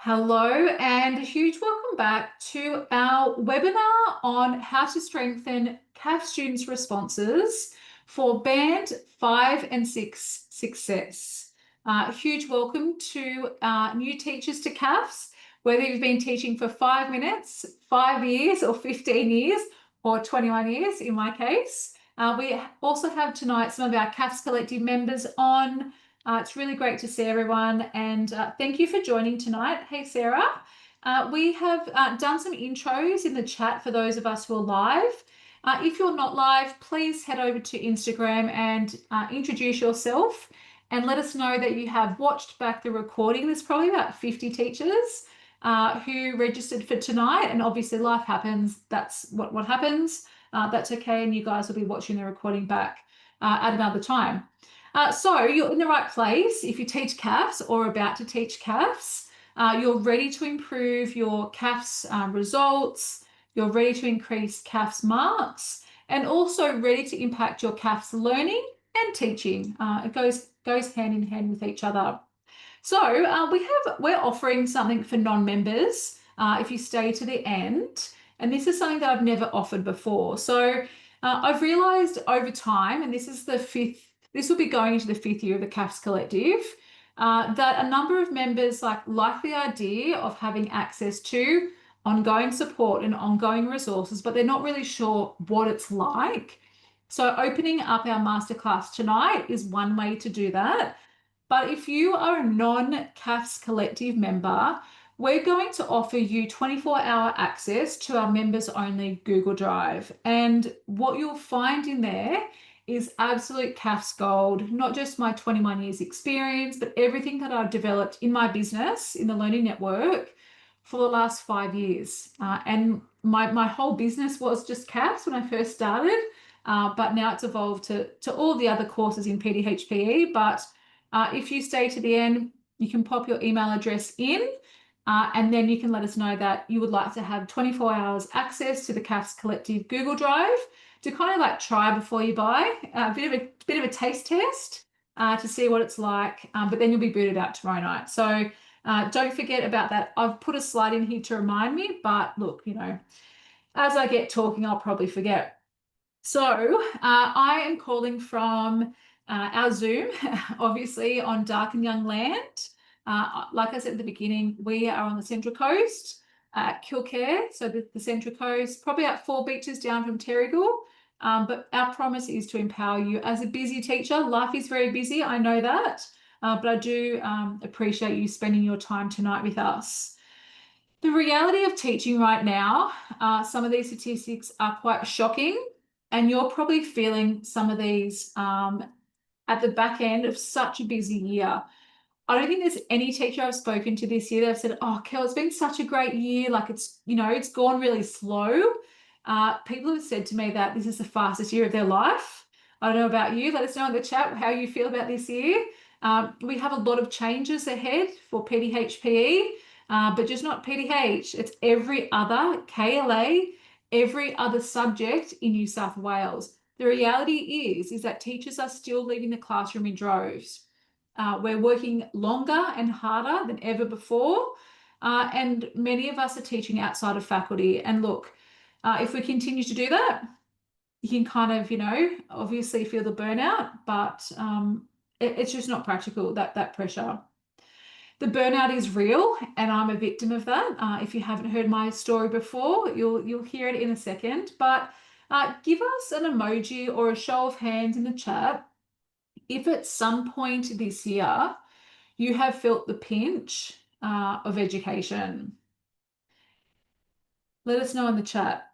Hello and a huge welcome back to our webinar on how to strengthen CAFS students' responses for Band 5 and 6 success. A huge welcome to new teachers to CAFS, whether you've been teaching for 5 minutes, 5 years or 15 years or 21 years in my case. We also have tonight some of our CAFS Collective members on. It's really great to see everyone, and thank you for joining tonight. Hey, Sarah. We have done some intros in the chat for those of us who are live. If you're not live, please head over to Instagram and introduce yourself and let us know that you have watched back the recording. There's probably about 50 teachers who registered for tonight, and obviously life happens. That's what happens. That's okay, and you guys will be watching the recording back at another time. So you're in the right place if you teach CAFS or about to teach CAFS. You're ready to improve your CAFS results. You're ready to increase CAFS marks and also ready to impact your CAFS learning and teaching. It goes hand in hand with each other. So we're offering something for non-members if you stay to the end. And this is something that I've never offered before. So I've realized over time, and this will be going into the 5th year of the CAFS Collective, that a number of members like the idea of having access to ongoing support and ongoing resources, but they're not really sure what it's like. So opening up our masterclass tonight is one way to do that. But if you are a non-CAFS Collective member, we're going to offer you 24-hour access to our members-only Google Drive. And what you'll find in there is absolute CAFS gold, not just my 21 years experience, but everything that I've developed in my business, in the Learning Network, for the last 5 years. And my whole business was just CAFS when I first started, but now it's evolved to all the other courses in pdhpe. But if you stay to the end, you can pop your email address in, and then you can let us know that you would like to have 24 hours access to the CAFS Collective Google Drive to kind of like try before you buy, a bit of a taste test to see what it's like, but then you'll be booted out tomorrow night. So don't forget about that. I've put a slide in here to remind me, but look, as I get talking, I'll probably forget. So I am calling from our Zoom, obviously on Dark and Young Land. Like I said at the beginning, we are on the Central Coast, Kilcare, so the Central Coast, probably about 4 beaches down from Terrigal. But our promise is to empower you as a busy teacher. Life is very busy, I know that, but I do appreciate you spending your time tonight with us. The reality of teaching right now, some of these statistics are quite shocking, and you're probably feeling some of these at the back end of such a busy year. I don't think there's any teacher I've spoken to this year that have said, oh, Kel, it's been such a great year. Like it's gone really slow. People have said to me that this is the fastest year of their life. I don't know about you. Let us know in the chat how you feel about this year. We have a lot of changes ahead for pdhpe, but just not pdh. It's every other KLA, every other subject in New South Wales. The reality is that teachers are still leaving the classroom in droves. We're working longer and harder than ever before, and many of us are teaching outside of faculty. And look, if we continue to do that, you can kind of, obviously feel the burnout, but it's just not practical, that pressure. The burnout is real, and I'm a victim of that. If you haven't heard my story before, you'll hear it in a second. But give us an emoji or a show of hands in the chat if at some point this year you have felt the pinch of education. Let us know in the chat.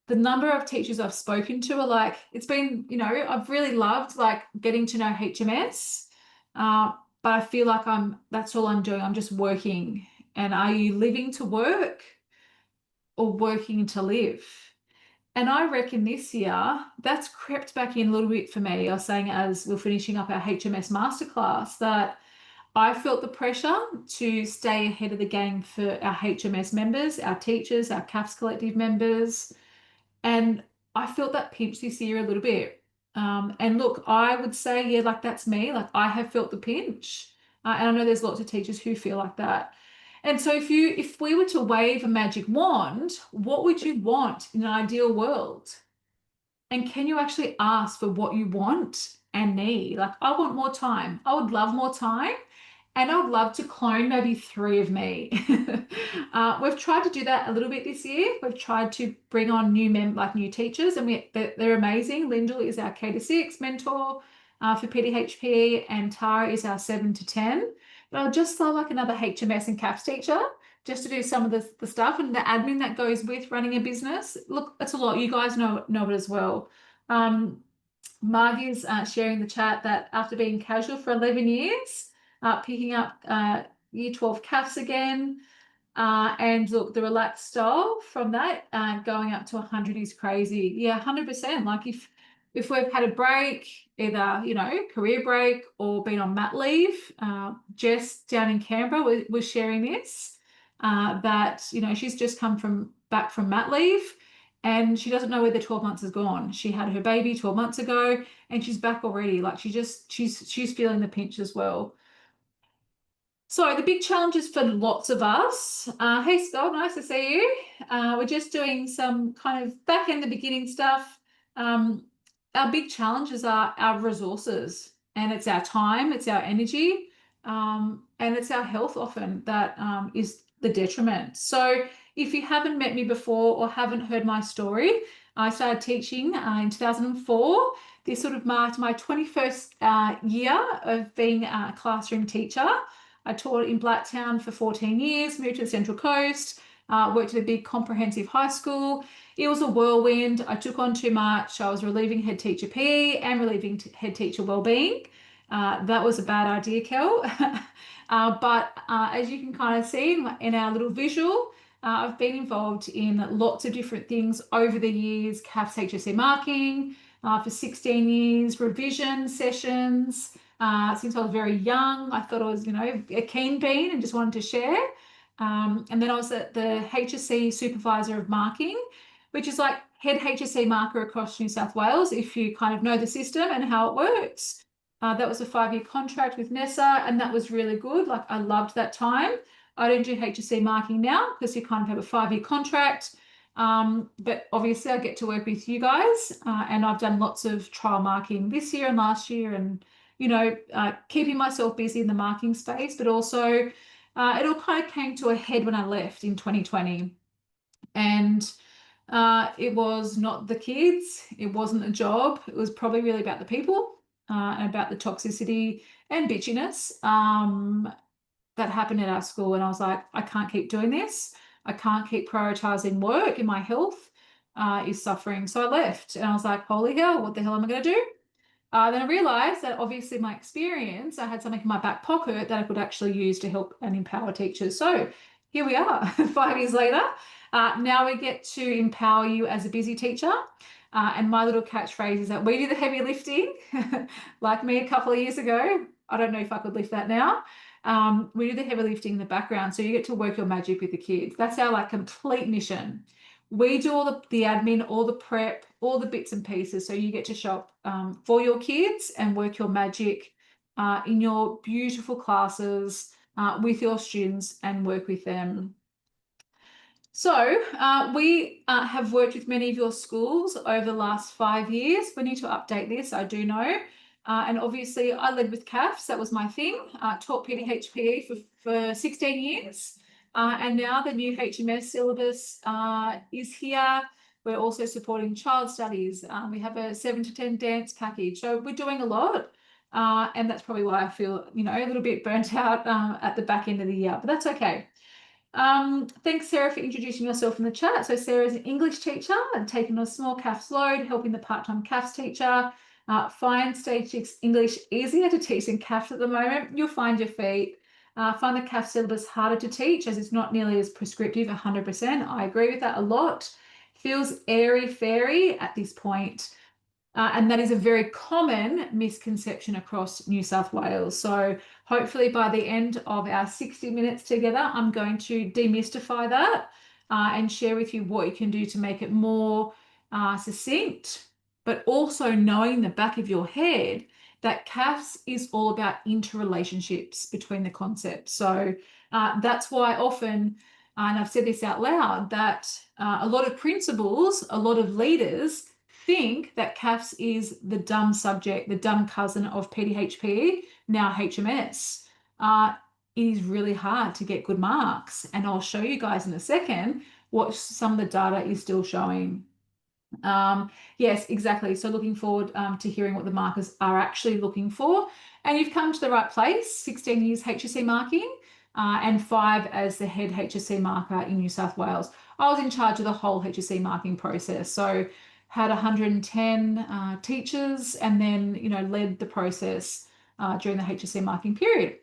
The number of teachers I've spoken to are like, it's been, I've really loved like getting to know HMS, but I feel like that's all I'm doing. I'm just working. And are you living to work or working to live? And I reckon this year that's crept back in a little bit for me. I was saying as we're finishing up our HMS masterclass that I felt the pressure to stay ahead of the game for our HMS members, our teachers, our CAFS Collective members. And I felt that pinch this year a little bit. And look, I would say, yeah, like that's me. Like I have felt the pinch. And I know there's lots of teachers who feel like that. And so if we were to wave a magic wand, what would you want in an ideal world? And can you actually ask for what you want and need? Like, I want more time. I would love more time. And I would love to clone maybe 3 of me. We've tried to do that a little bit this year. We've tried to bring on new teachers, and they're amazing. Lyndall is our K to 6 mentor for PDHP, and Tara is our 7 to 10. But I'd just love like another HMS and CAFS teacher just to do some of the stuff and the admin that goes with running a business. Look, that's a lot. You guys know it as well. Margie's sharing the chat that after being casual for 11 years, picking up Year 12 CAFS again, and look, the relaxed style from that going up to 100 is crazy. Yeah, 100%. Like if we've had a break, either career break or been on mat leave, Jess down in Canberra was sharing this that she's just come back from mat leave. And she doesn't know where the 12 months has gone. She had her baby 12 months ago and she's back already. Like she's feeling the pinch as well. So the big challenges for lots of us. Hey Scott, nice to see you. We're just doing some kind of back end the beginning stuff. Our big challenges are our resources, and it's our time, it's our energy, and it's our health often that is the detriment. So if you haven't met me before or haven't heard my story, I started teaching in 2004. This sort of marked my 21st year of being a classroom teacher. I taught in Blacktown for 14 years, moved to the Central Coast, worked at a big comprehensive high school. It was a whirlwind. I took on too much. I was relieving head teacher PE and relieving head teacher wellbeing. That was a bad idea, Kel. But as you can kind of see in our little visual, I've been involved in lots of different things over the years, CAFS HSC marking for 16 years, revision sessions, since I was very young. I thought I was, a keen bean and just wanted to share. And then I was the HSC supervisor of marking, which is like head HSC marker across New South Wales, if you kind of know the system and how it works. That was a 5-year contract with NESA, and that was really good. Like, I loved that time. I don't do HSC marking now because you kind of have a 5-year contract. But obviously I get to work with you guys, and I've done lots of trial marking this year and last year, and keeping myself busy in the marking space, but also it all kind of came to a head when I left in 2020. And it was not the kids, it wasn't a job, it was probably really about the people and about the toxicity and bitchiness that happened at our school. And I was like, I can't keep doing this. I can't keep prioritizing work, and my health is suffering. So I left, and I was like, holy hell, what the hell am I going to do? Then I realized that obviously my experience, I had something in my back pocket that I could actually use to help and empower teachers. So here we are, 5 years later. Now we get to empower you as a busy teacher. And my little catchphrase is that we do the heavy lifting, like me a couple of years ago. I don't know if I could lift that now. We do the heavy lifting in the background. So you get to work your magic with the kids. That's our complete mission. We do all the admin, all the prep, all the bits and pieces. So you get to show up for your kids and work your magic in your beautiful classes with your students and work with them. So we have worked with many of your schools over the last 5 years. We need to update this, I do know. And obviously I led with CAFS, that was my thing. Taught PDHPE for 16 years. And now the new HMS syllabus is here. We're also supporting child studies. We have a 7 to 10 dance package. So we're doing a lot. And that's probably why I feel, a little bit burnt out at the back end of the year, but that's okay. Thanks, Sarah, for introducing yourself in the chat. So Sarah's an English teacher and taking on a small CAFS load, helping the part-time CAFS teacher. Find stage 6 English easier to teach than CAFS at the moment. You'll find your feet. Find the CAFS syllabus harder to teach as it's not nearly as prescriptive, 100%. I agree with that a lot. Feels airy-fairy at this point. And that is a very common misconception across New South Wales. So hopefully by the end of our 60 minutes together, I'm going to demystify that and share with you what you can do to make it more succinct, but also knowing the back of your head that CAFS is all about interrelationships between the concepts. So that's why often, and I've said this out loud, that a lot of principals, a lot of leaders think that CAFS is the dumb subject, the dumb cousin of PDHPE, now HMS. It is really hard to get good marks. And I'll show you guys in a second what some of the data is still showing. Yes, exactly. So looking forward to hearing what the markers are actually looking for. And you've come to the right place, 16 years HSC marking and 5 as the head HSC marker in New South Wales. I was in charge of the whole HSC marking process. So had 110 teachers and then, led the process during the HSC marking period.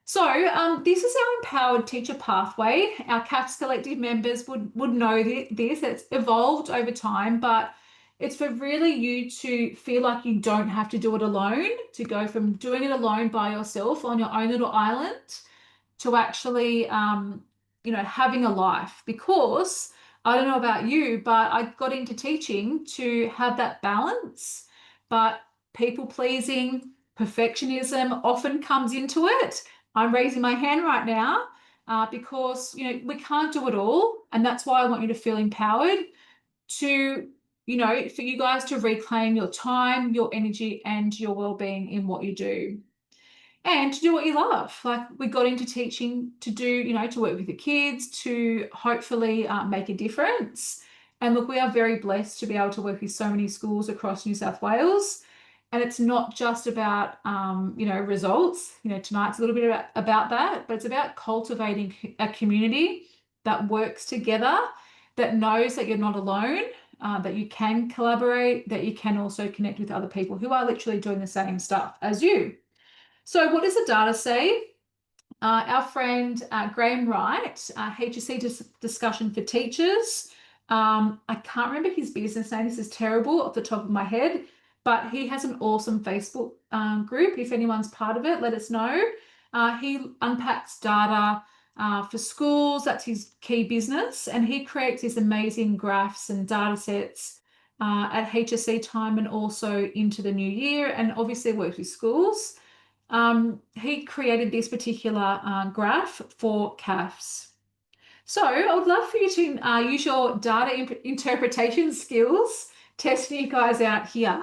So this is our empowered teacher pathway. Our CAFS Collective members would know this. It's evolved over time, but it's for really you to feel like you don't have to do it alone, to go from doing it alone by yourself on your own little island to actually, having a life. Because I don't know about you, but I got into teaching to have that balance, but people pleasing, perfectionism often comes into it. I'm raising my hand right now because we can't do it all, and that's why I want you to feel empowered to for you guys to reclaim your time, your energy, and your well-being in what you do, and to do what you love. Like, we got into teaching to do, to work with the kids, to hopefully make a difference. And look, we are very blessed to be able to work with so many schools across New South Wales. And it's not just about, results. Tonight's a little bit about that, but it's about cultivating a community that works together, that knows that you're not alone, that you can collaborate, that you can also connect with other people who are literally doing the same stuff as you. So what does the data say? Our friend Graham Wright, HSC discussion for teachers. I can't remember his business name. This is terrible off the top of my head, but he has an awesome Facebook group. If anyone's part of it, let us know. He unpacks data for schools. That's his key business. And he creates these amazing graphs and data sets at HSC time and also into the new year, and obviously works with schools. He created this particular graph for CAFS. So I would love for you to use your data interpretation skills, testing you guys out here.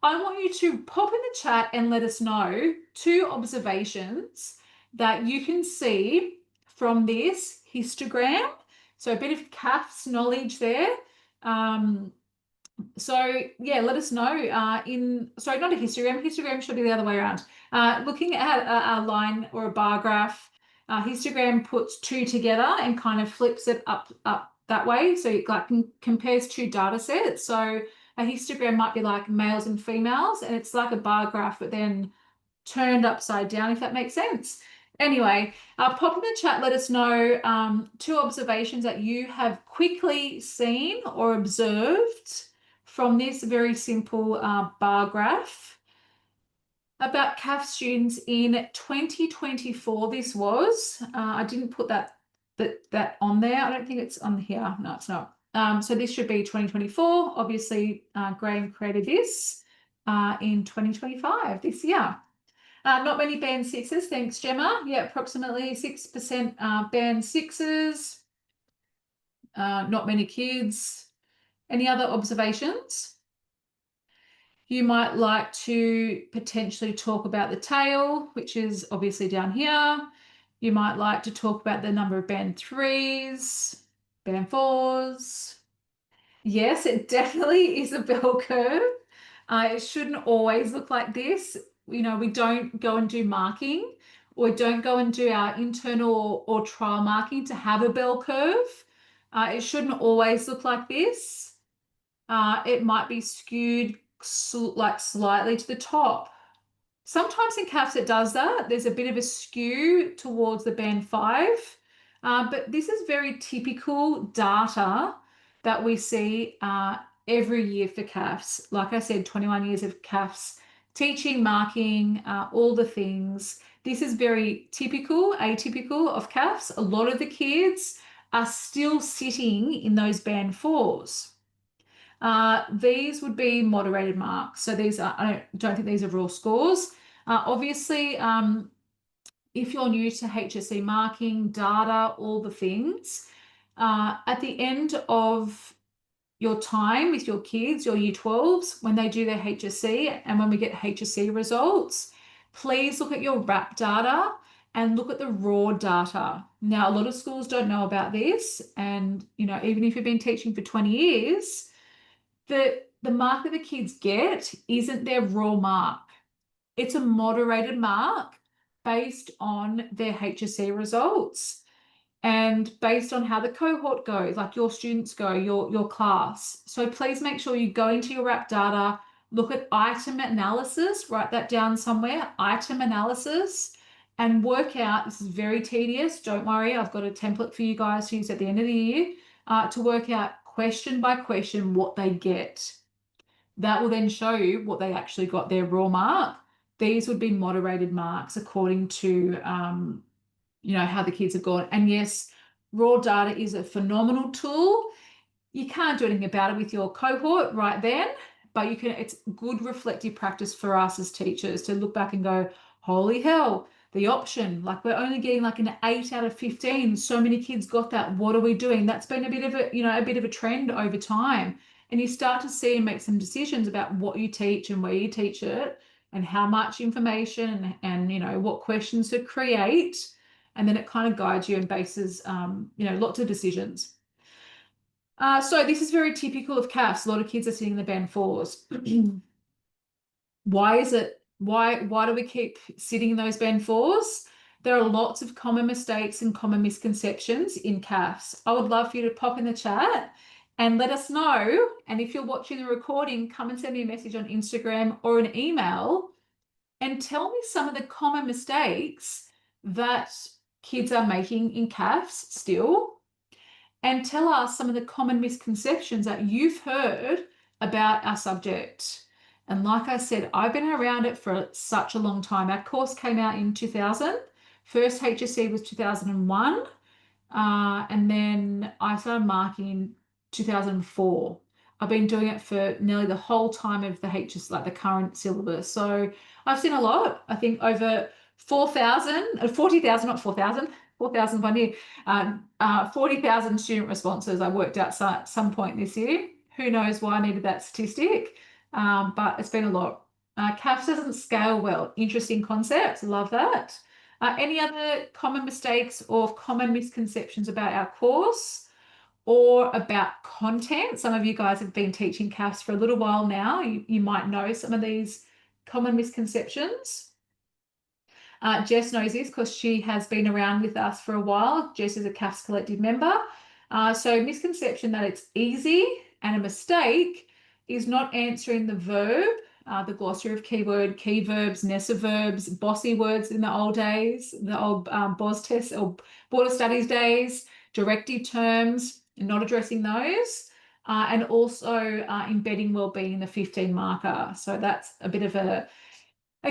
I want you to pop in the chat and let us know 2 observations that you can see from this histogram. So a bit of CAFS knowledge there. So yeah, let us know sorry, not a histogram. Histogram should be the other way around. Looking at a line or a bar graph, histogram puts 2 together and kind of flips it up that way. So it compares 2 data sets. So a histogram might be like males and females, and it's like a bar graph, but then turned upside down, if that makes sense. Anyway, pop in the chat, let us know 2 observations that you have quickly seen or observed from this very simple bar graph about CAF students in 2024. This was, I didn't put that on there. I don't think it's on here. No, it's not. So this should be 2024. Obviously, Graham created this in 2025, this year. Not many band 6s. Thanks, Gemma. Yeah, approximately 6% band 6s. Not many kids. Any other observations? You might like to potentially talk about the tail, which is obviously down here. You might like to talk about the number of band 3s, band 4s. Yes, it definitely is a bell curve. It shouldn't always look like this. We don't go and do marking, or don't go and do our internal or trial marking to have a bell curve. It shouldn't always look like this. It might be skewed slightly to the top. Sometimes in CAFS it does that. There's a bit of a skew towards the band 5, but this is very typical data that we see every year for CAFS. Like I said, 21 years of CAFS teaching, marking, all the things. This is very typical, atypical of CAFS. A lot of the kids are still sitting in those band 4s. These would be moderated marks. So these are, I don't think these are raw scores. Obviously, if you're new to HSC marking, data, all the things, at the end of your time with your kids, your year 12s, when they do their HSC and when we get HSC results, please look at your wrap data and look at the raw data. Now, a lot of schools don't know about this. And, even if you've been teaching for 20 years, the mark that the kids get isn't their raw mark. It's a moderated mark based on their HSC results and based on how the cohort goes, like your students go, your class. So please make sure you go into your wrap data, look at item analysis, write that down somewhere, item analysis, and work out, this is very tedious, don't worry, I've got a template for you guys to use at the end of the year, to work out question by question what they get. That will then show you what they actually got their raw mark. These would be moderated marks according to how the kids have gone. And yes, raw data is a phenomenal tool. You can't do anything about it with your cohort right then, but it's good reflective practice for us as teachers to look back and go, holy hell, the option, like we're only getting like an 8 out of 15. So many kids got that. What are we doing? That's been a bit of a trend over time. And you start to see and make some decisions about what you teach and where you teach it and how much information and what questions to create. And then it kind of guides you and bases, lots of decisions. So this is very typical of CAFS. A lot of kids are sitting in the band 4s. Why is it? Why do we keep sitting in those band 4s? There are lots of common mistakes and common misconceptions in CAFS. I would love for you to pop in the chat and let us know. And if you're watching the recording, come and send me a message on Instagram or an email and tell me some of the common mistakes that kids are making in CAFS still, and tell us some of the common misconceptions that you've heard about our subject. And like I said, I've been around it for such a long time. Our course came out in 2000. First HSC was 2001. And then I started marking in 2004. I've been doing it for nearly the whole time of the the current syllabus. So I've seen a lot. I think over 40,000, not 4,000, 4,000 one year, 40,000 student responses I worked out at some point this year. Who knows why I needed that statistic, but it's been a lot. CAFS doesn't scale well. Interesting concept. Love that. Any other common mistakes or common misconceptions about our course or about content? Some of you guys have been teaching CAFS for a little while now. You might know some of these common misconceptions. Jess knows this because she has been around with us for a while. Jess is a CAFS Collective member. So misconception that it's easy, and a mistake is not answering the verb, the Glossary of Key Word, key verbs, Nessa verbs, bossy words in the old days, the old BOS tests or Border Studies days, directive terms, not addressing those, and also embedding wellbeing in the 15 marker. So that's a bit of a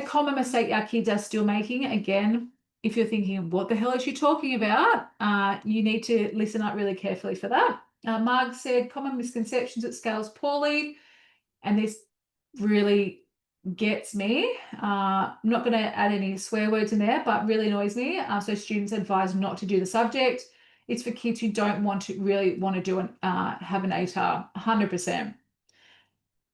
common mistake our kids are still making. Again, if you're thinking, what the hell is she talking about? You need to listen up really carefully for that. Marg said, common misconceptions, it scales poorly. And this really gets me. I'm not going to add any swear words in there, but really annoys me. So students advised not to do the subject. It's for kids who don't really want to do have an ATAR, 100%.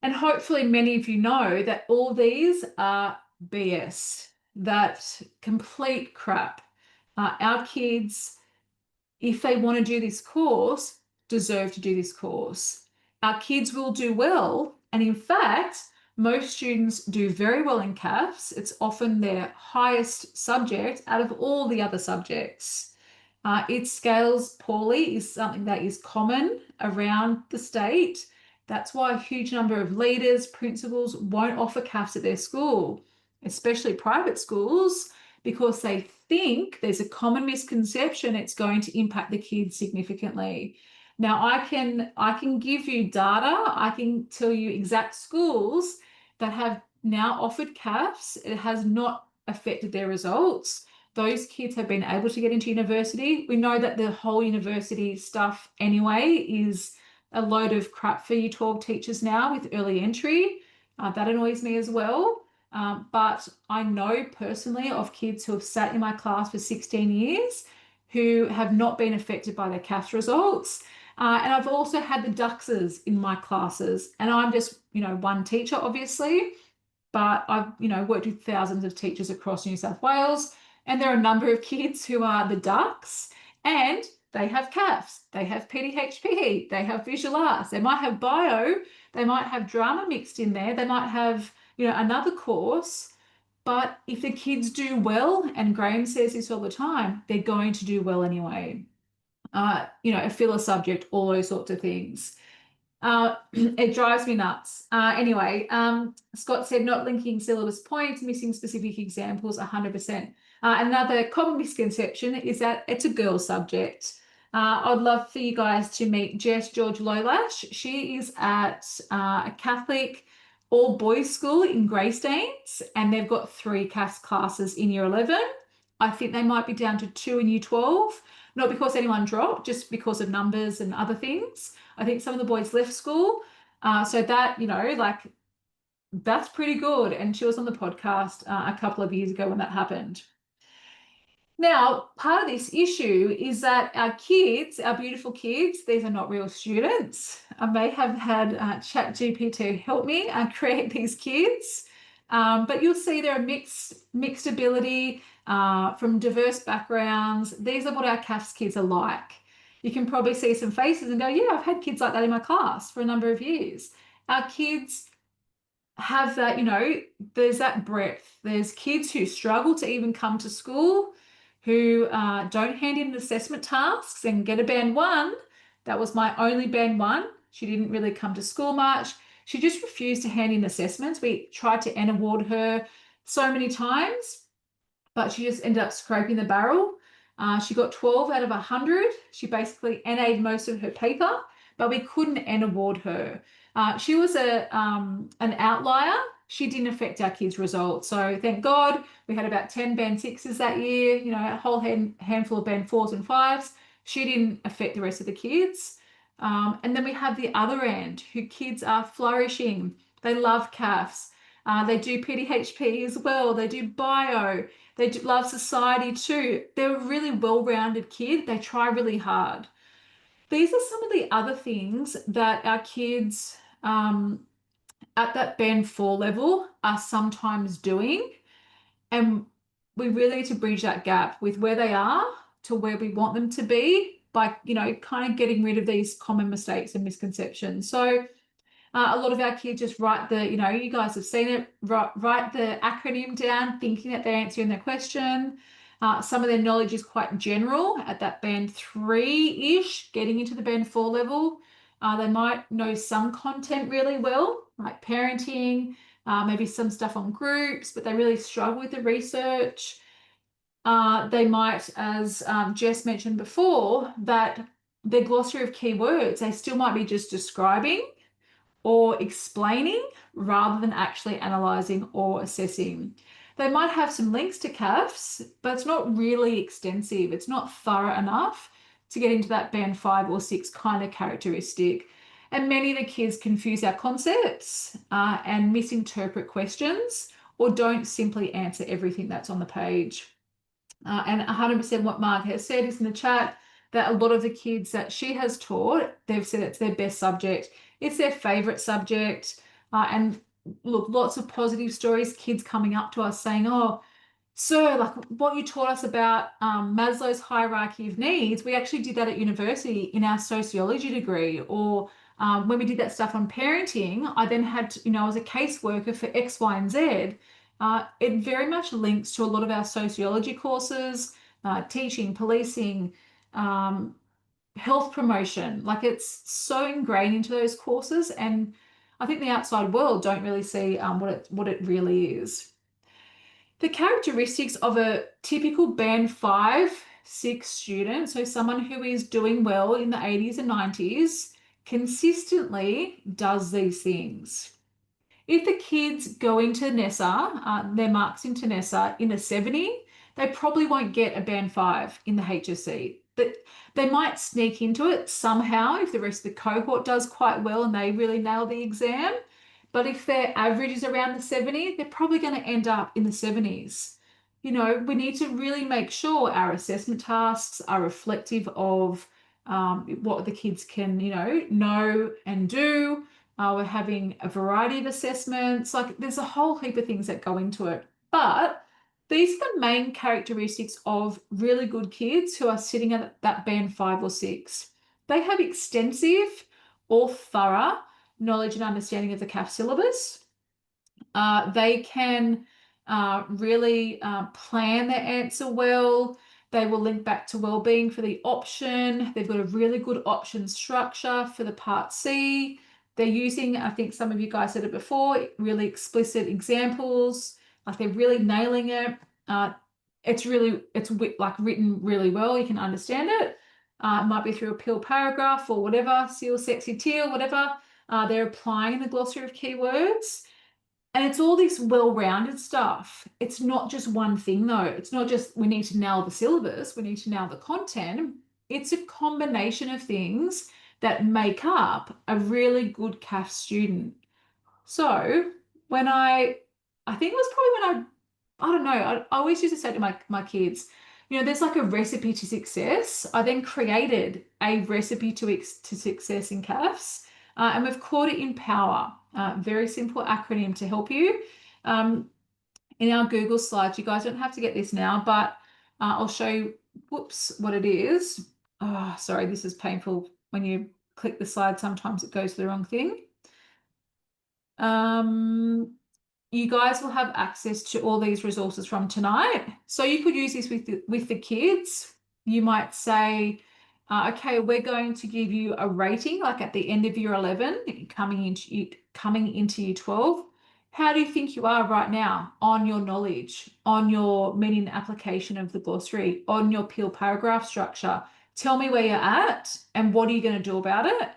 And hopefully many of you know that all these are BS, that complete crap. Our kids, if they want to do this course, deserve to do this course. Our kids will do well. And in fact, most students do very well in CAFS. It's often their highest subject out of all the other subjects. It scales poorly is something that is common around the state. That's why a huge number of leaders, principals won't offer CAFS at their school, especially private schools, because they think there's a common misconception it's going to impact the kids significantly. Now, I can give you data. I can tell you exact schools that have now offered CAFS. It has not affected their results. Those kids have been able to get into university. We know that the whole university stuff anyway is a load of crap for Year 12 teachers now with early entry. That annoys me as well. But I know personally of kids who have sat in my class for 16 years who have not been affected by their CAFS results. And I've also had the Duxers in my classes, and I'm just, one teacher, obviously, but I've, worked with thousands of teachers across New South Wales, and there are a number of kids who are the Ducks, and they have CAFS, they have pdhpe, they have visual arts, they might have bio, they might have drama mixed in there, they might have, another course. But if the kids do well, and Graham says this all the time, they're going to do well anyway. A filler subject, all those sorts of things. It drives me nuts. Anyway, Scott said not linking syllabus points, missing specific examples, 100%. Another common misconception is that it's a girl subject. I'd love for you guys to meet Jess George Lolash. She is at a Catholic all-boys school in Greystanes, and they've got 3 CAFS classes in Year 11. I think they might be down to 2 in Year 12, not because anyone dropped, just because of numbers and other things. I think some of the boys left school. So that, that's pretty good. And she was on the podcast a couple of years ago when that happened. Now, part of this issue is that our kids, our beautiful kids, these are not real students. I may have had ChatGPT help me create these kids. But you'll see they're a mixed ability from diverse backgrounds. These are what our CAFS kids are like. You can probably see some faces and go, yeah, I've had kids like that in my class for a number of years. Our kids have that, there's that breadth. There's kids who struggle to even come to school, who don't hand in assessment tasks and get a band 1. That was my only band 1. She didn't really come to school much. She just refused to hand in assessments. We tried to N award her so many times, but she just ended up scraping the barrel. She got 12 out of 100. She basically NA'd most of her paper, but we couldn't N award her. She was an outlier. She didn't affect our kids' results. So thank God we had about 10 band 6s that year, a whole handful of band 4s and 5s. She didn't affect the rest of the kids. And then we have the other end, who kids are flourishing. They love CAFS. They do PDHP as well. They do bio. They love society too. They're a really well-rounded kid. They try really hard. These are some of the other things that our kids at that band 4 level are sometimes doing. And we really need to bridge that gap with where they are to where we want them to be by, kind of getting rid of these common mistakes and misconceptions. So a lot of our kids just write the, you guys have seen it, write the acronym down, thinking that they're answering their question. Some of their knowledge is quite general at that band 3-ish, getting into the band 4 level. They might know some content really well, like parenting, maybe some stuff on groups, but they really struggle with the research. They might, as Jess mentioned before, that their glossary of key words, they still might be just describing or explaining rather than actually analysing or assessing. They might have some links to CAFS, but it's not really extensive. It's not thorough enough to get into that band 5 or 6 kind of characteristic. And many of the kids confuse our concepts and misinterpret questions, or don't simply answer everything that's on the page. And 100% what Mark has said is in the chat that a lot of the kids that she has taught, they've said it's their best subject. It's their favourite subject. And look, lots of positive stories, kids coming up to us saying, oh, so like what you taught us about Maslow's hierarchy of needs, we actually did that at university in our sociology degree. Or when we did that stuff on parenting, I then had to, I was a caseworker for X, Y, and Z. It very much links to a lot of our sociology courses, teaching, policing, health promotion. Like it's so ingrained into those courses, and I think the outside world don't really see what it really is. The characteristics of a typical band 5, 6 student, so someone who is doing well in the 80s and 90s, consistently does these things. If the kids go into NESA, their marks into NESA in a 70, they probably won't get a band 5 in the HSC. they might sneak into it somehow if the rest of the cohort does quite well and they really nail the exam. But if their average is around the 70, they're probably going to end up in the 70s. You know, we need to really make sure our assessment tasks are reflective of what the kids can, know and do. We're having a variety of assessments. Like there's a whole heap of things that go into it. But these are the main characteristics of really good kids who are sitting at that band 5 or 6. They have extensive or thorough knowledge and understanding of the CAFS syllabus. They can really plan their answer well. They will link back to wellbeing for the option. They've got a really good option structure for the part C. They're using, I think some of you guys said it before, really explicit examples. Like they're really nailing it. It's like written really well. You can understand it. It might be through a pill paragraph or whatever, seal, sexy, teal, whatever. They're applying the glossary of keywords. And it's all this well-rounded stuff. It's not just one thing though. It's not just we need to nail the syllabus, we need to nail the content. It's a combination of things that make up a really good CAFS student. So when I think it was probably when I don't know, I always used to say to my kids, there's like a recipe to success. I then created a recipe to success in CAFS. And we've called it Empower. Very simple acronym to help you. In our Google slides, you guys don't have to get this now, but I'll show you, what it is. Oh, sorry, this is painful. When you click the slide, sometimes it goes to the wrong thing. You guys will have access to all these resources from tonight. So you could use this with the kids. You might say, okay, we're going to give you a rating, like at the end of year 11, coming into year 12. How do you think you are right now on your knowledge, on your meaning application of the glossary, on your peel paragraph structure? Tell me where you're at and what are you going to do about it?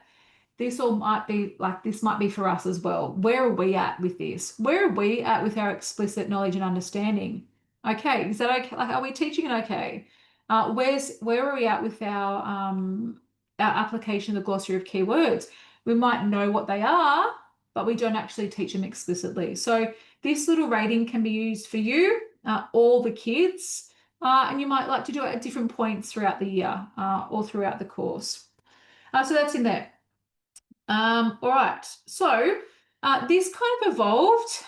This might be for us as well. Where are we at with this? Where are we at with our explicit knowledge and understanding? Okay, is that okay? Like, are we teaching it okay? Where are we at with our application of the glossary of key words? We might know what they are, but we don't actually teach them explicitly. So this little rating can be used for you, all the kids, and you might like to do it at different points throughout the year or throughout the course. So that's in there. All right, so this kind of evolved.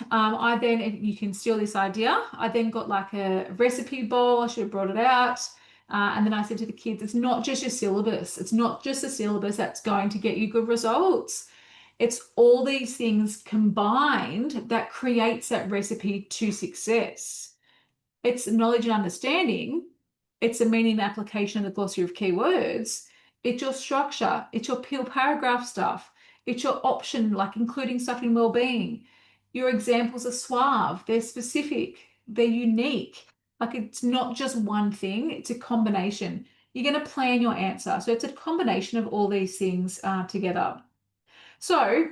You can steal this idea. I then got like a recipe bowl. I should have brought it out. And then I said to the kids, it's not just your syllabus. It's not just a syllabus that's going to get you good results. It's all these things combined that creates that recipe to success. It's knowledge and understanding. It's a meaning application of the glossary of key words. It's your structure. It's your peel paragraph stuff. It's your option, like including stuff in wellbeing. Your examples are suave. They're specific. They're unique. Like it's not just one thing. It's a combination. You're going to plan your answer. So it's a combination of all these things together. So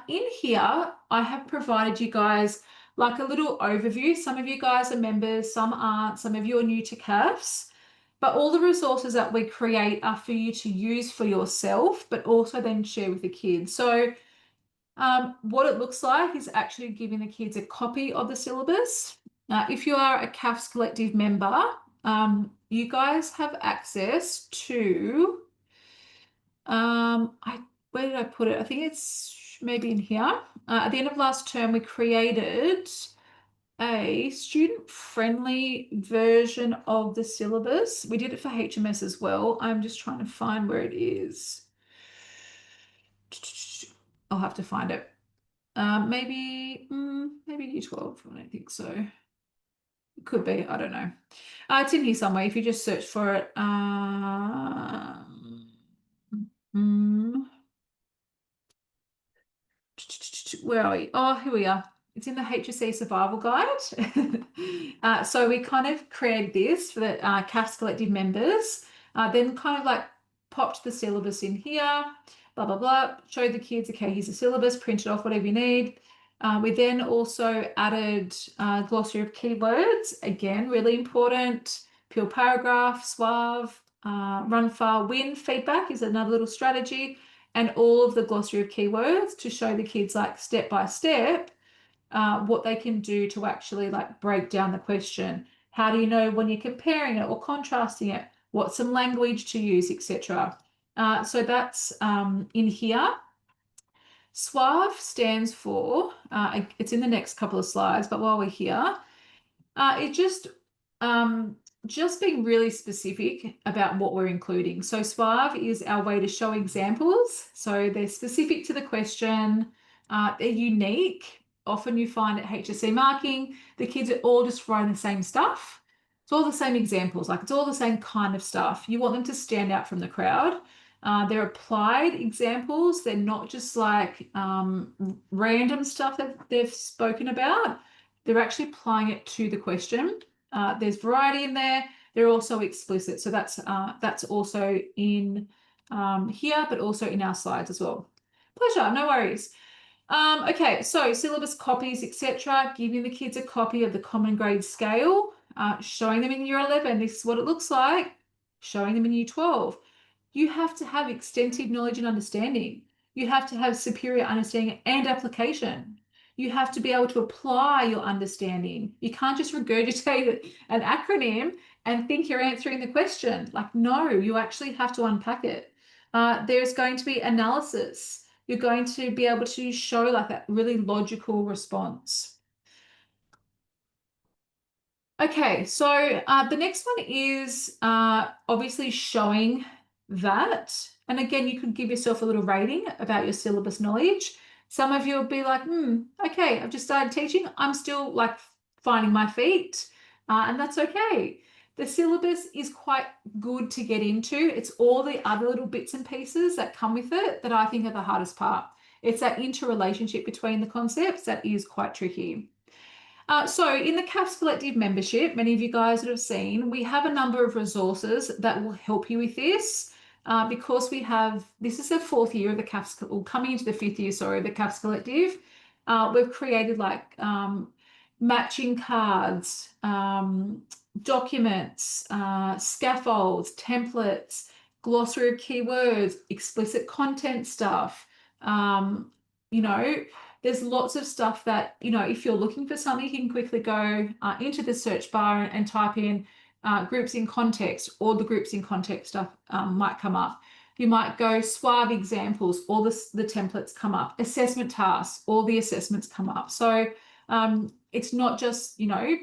in here, I have provided you guys like a little overview. Some of you guys are members, some aren't, some of you are new to CAFS, but all the resources that we create are for you to use for yourself, but also then share with the kids. So what it looks like is actually giving the kids a copy of the syllabus. If you are a CAFS Collective member, you guys have access to, where did I put it? I think it's maybe in here. At the end of last term, we created a student-friendly version of the syllabus. We did it for HMS as well. I'm just trying to find where it is. I'll have to find it. Maybe year 12. I don't think so. It could be. I don't know. It's in here somewhere. If you just search for it. Where are we? Oh, here we are. It's in the HSC Survival Guide. So we kind of created this for the CAFS Collective members, then kind of like popped the syllabus in here, blah, blah, blah, showed the kids, okay, here's the syllabus, print it off, whatever you need. We then also added glossary of keywords, again, really important, peel paragraph, suave, run, far, win feedback is another little strategy, and all of the glossary of keywords to show the kids like step by step what they can do to actually like break down the question. How do you know when you're comparing it or contrasting it? What's some language to use, etc. So that's in here. SWAV stands for, it's in the next couple of slides, but while we're here, it just being really specific about what we're including. So SWAV is our way to show examples. So they're specific to the question, they're unique. Often you find at HSC marking, the kids are all just writing the same stuff. It's all the same examples, like it's all the same kind of stuff. You want them to stand out from the crowd. They're applied examples. They're not just like random stuff that they've spoken about. They're actually applying it to the question. There's variety in there. They're also explicit. So that's also in here, but also in our slides as well. Pleasure, no worries. Okay, so syllabus copies, etc. Giving the kids a copy of the common grade scale, showing them in year 11, this is what it looks like, showing them in year 12. You have to have extensive knowledge and understanding. You have to have superior understanding and application. You have to be able to apply your understanding. You can't just regurgitate an acronym and think you're answering the question. Like, no, you actually have to unpack it. There's going to be analysis. You're going to be able to show like that really logical response. Okay, so the next one is obviously showing that. And again, you could give yourself a little rating about your syllabus knowledge. Some of you will be like, okay, I've just started teaching. I'm still like finding my feet, and that's okay. The syllabus is quite good to get into. It's all the other little bits and pieces that come with it that I think are the hardest part. It's that interrelationship between the concepts that is quite tricky. So in the CAFS Collective membership, many of you guys would have seen, we have a number of resources that will help you with this. Because this is the fourth year of the CAFS, or coming into the fifth year, sorry, of the CAFS Collective. We've created like matching cards, documents, scaffolds, templates, glossary of key words, explicit content stuff. You know, there's lots of stuff that, you know, if you're looking for something, you can quickly go into the search bar and type in groups in context, or the groups in context stuff might come up. You might go SWAV examples, all the templates come up. Assessment tasks, all the assessments come up. So it's not just, you know,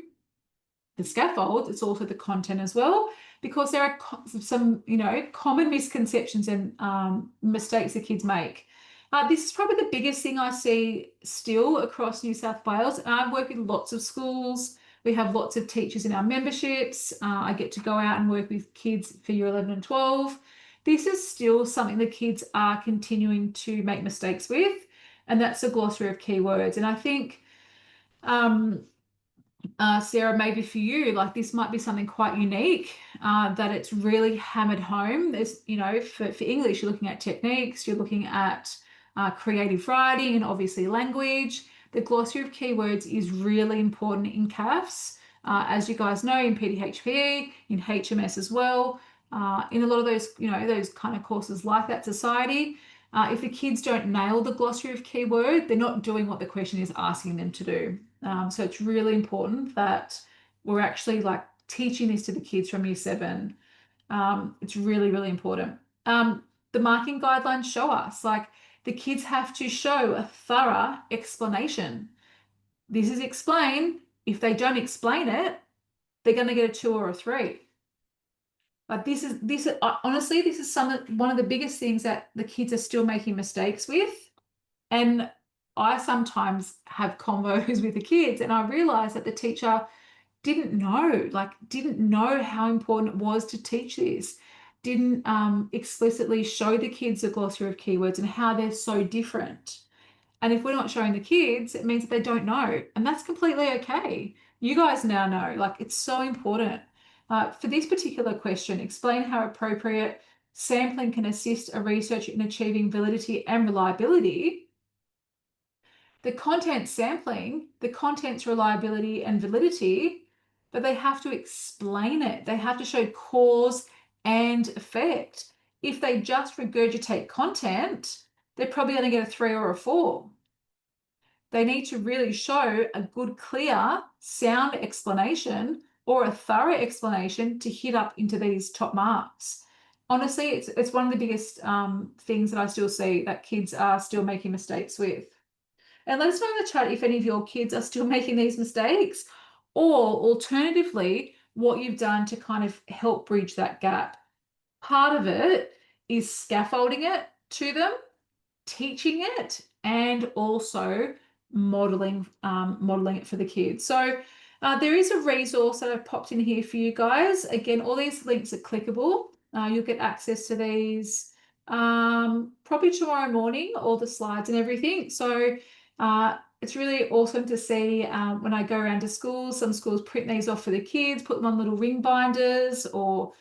the scaffold, it's also the content as well, because there are some, you know, common misconceptions and mistakes the kids make. This is probably the biggest thing I see still across New South Wales. I work with lots of schools. We have lots of teachers in our memberships. I get to go out and work with kids for year 11 and 12. This is still something the kids are continuing to make mistakes with, and that's the glossary of key words. And I think, Sarah, maybe for you, like this might be something quite unique, that it's really hammered home. There's, you know, for English, you're looking at techniques, you're looking at creative writing, and obviously language. The glossary of keywords is really important in CAFS, as you guys know, in pdhpe, in HMS as well, in a lot of those, you know, those kind of courses like that society. If the kids don't nail the glossary of keyword, they're not doing what the question is asking them to do. So it's really important that we're actually like teaching this to the kids from year 7. It's really, really important. The marking guidelines show us like the kids have to show a thorough explanation. This is explain. If they don't explain it, they're going to get a 2 or a 3. But this is honestly, this is one of the biggest things that the kids are still making mistakes with. And I sometimes have convos with the kids, and I realize that the teacher didn't know how important it was to teach this, didn't explicitly show the kids the glossary of keywords and how they're so different. And if we're not showing the kids, it means that they don't know, and that's completely okay. You guys now know, like it's so important. For this particular question, explain how appropriate sampling can assist a researcher in achieving validity and reliability. The content sampling, the content's reliability and validity, but they have to explain it. They have to show cause and effect. If they just regurgitate content, they're probably going to get a 3 or a 4. They need to really show a good, clear, sound explanation or a thorough explanation to hit up into these top marks. Honestly, it's one of the biggest things that I still see that kids are still making mistakes with. And let us know in the chat if any of your kids are still making these mistakes, or alternatively, what you've done to kind of help bridge that gap. Part of it is scaffolding it to them, teaching it, and also modeling it for the kids. So there is a resource that I've popped in here for you guys. Again, all these links are clickable. You'll get access to these probably tomorrow morning, all the slides and everything. So it's really awesome to see when I go around to schools. Some schools print these off for the kids, put them on little ring binders, or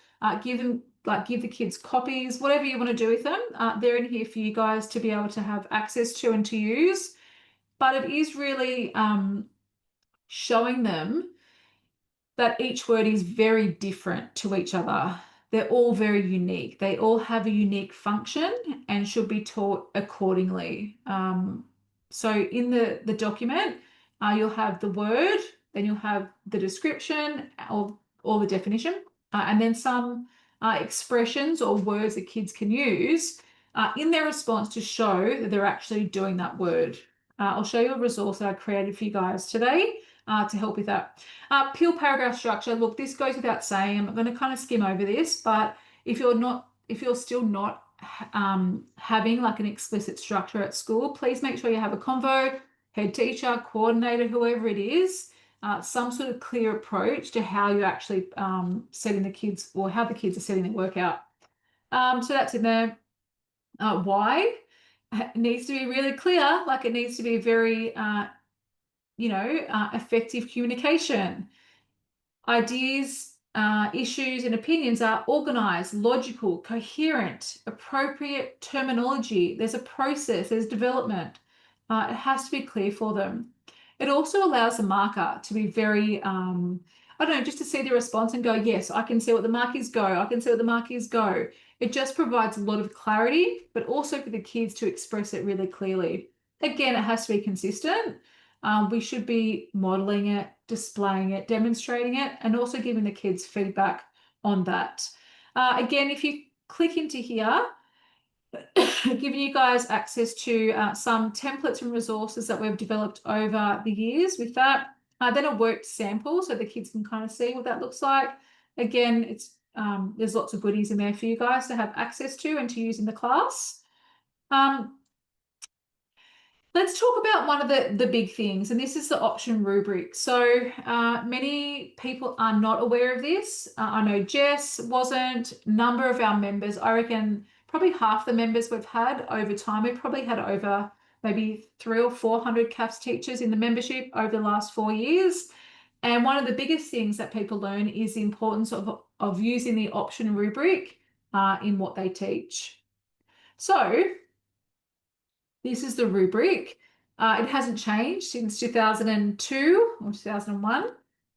give the kids copies, whatever you want to do with them. They're in here for you guys to be able to have access to and to use. But it is really showing them that each word is very different to each other. They're all very unique. They all have a unique function and should be taught accordingly. So in the document, you'll have the word, then you'll have the description or the definition, and then some expressions or words that kids can use in their response to show that they're actually doing that word. I'll show you a resource that I created for you guys today to help with that. Peel paragraph structure. Look, this goes without saying. I'm going to kind of skim over this, but if you're still not having like an explicit structure at school, please make sure you have a convo, head teacher, coordinator, whoever it is, some sort of clear approach to how you're actually setting the kids, or how the kids are setting their work out. So that's in there. Why? It needs to be really clear, like it needs to be very effective communication. Ideas, issues, and opinions are organized, logical, coherent, appropriate terminology. There's a process, there's development. It has to be clear for them. It also allows the marker to be very, I don't know, just to see the response and go, yes, I can see what the markers go. I can see what the markers go. It just provides a lot of clarity, but also for the kids to express it really clearly. Again, it has to be consistent. We should be modeling it, displaying it, demonstrating it, and also giving the kids feedback on that. Again, if you click into here, giving you guys access to some templates and resources that we've developed over the years with that. Then a worked sample so the kids can kind of see what that looks like. Again, it's there's lots of goodies in there for you guys to have access to and to use in the class. Let's talk about one of the big things, and this is the option rubric. So many people are not aware of this. I know Jess wasn't, number of our members, I reckon probably half the members we've had over time. We've probably had over maybe 300 or 400 CAFS teachers in the membership over the last 4 years. And one of the biggest things that people learn is the importance of using the option rubric in what they teach. So this is the rubric. It hasn't changed since 2002 or 2001.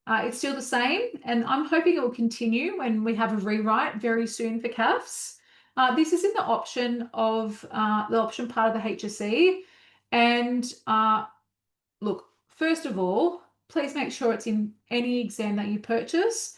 It's still the same, and I'm hoping it will continue when we have a rewrite very soon for CAFS. This is in the option part of the HSE. And look, first of all, please make sure it's in any exam that you purchase.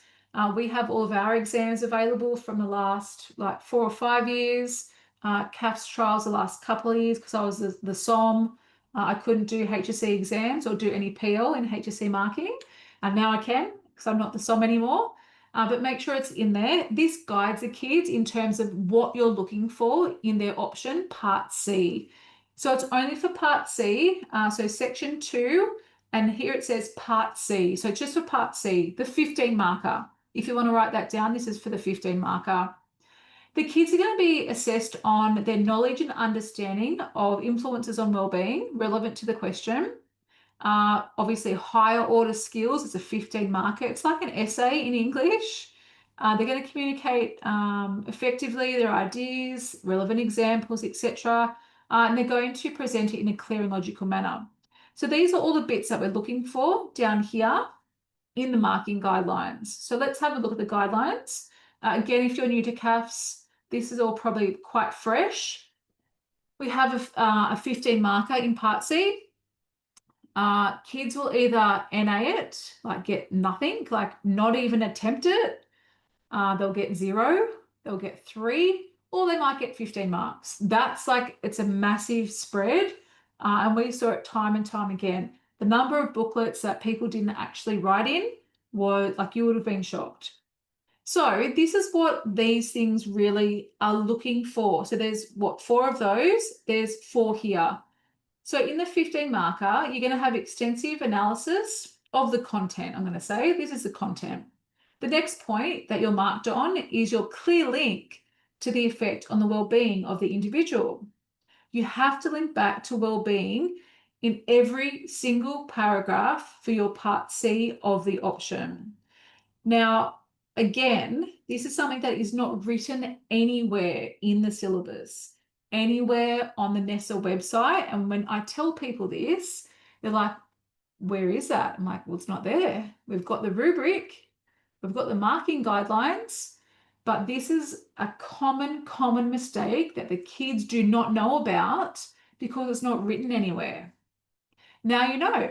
We have all of our exams available from the last 4 or 5 years. CAFS trials the last couple of years because I was the SOM. I couldn't do HSC exams or do any PL in HSC marking, and now I can because I'm not the SOM anymore. But make sure it's in there. This guides the kids in terms of what you're looking for in their option Part C. So it's only for Part C, so Section 2, and here it says Part C. So just for Part C, the 15 marker. If you want to write that down, this is for the 15 marker. The kids are going to be assessed on their knowledge and understanding of influences on wellbeing relevant to the question. Obviously, higher order skills is a 15 marker. It's like an essay in English. They're going to communicate effectively their ideas, relevant examples, etc. And they're going to present it in a clear and logical manner. So these are all the bits that we're looking for down here in the marking guidelines. So let's have a look at the guidelines. Again, if you're new to CAFS, this is all probably quite fresh. We have a 15 marker in Part C. Kids will either NA it, like get nothing, like not even attempt it. They'll get 0, they'll get 3, or they might get 15 marks. That's like, it's a massive spread. And we saw it time and time again. The number of booklets that people didn't actually write in was like, you would have been shocked. So this is what these things really are looking for. So there's what, 4 of those, there's 4 here. So in the 15 marker, you're going to have extensive analysis of the content. I'm going to say this is the content. The next point that you're marked on is your clear link to the effect on the well-being of the individual. You have to link back to well-being in every single paragraph for your Part C of the option. Now, again, this is something that is not written anywhere in the syllabus, anywhere on the NESA website. And when I tell people this, they're like, where is that? I'm like, well, it's not there. We've got the rubric, we've got the marking guidelines, but this is a common mistake that the kids do not know about because it's not written anywhere. Now you know.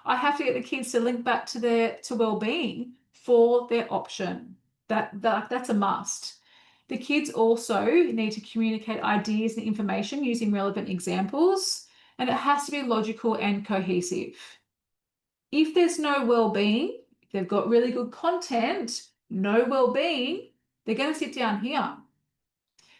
I have to get the kids to link back to well-being for their option. That's a must. The kids also need to communicate ideas and information using relevant examples, and it has to be logical and cohesive. If there's no well-being, if they've got really good content, no well-being, they're going to sit down here.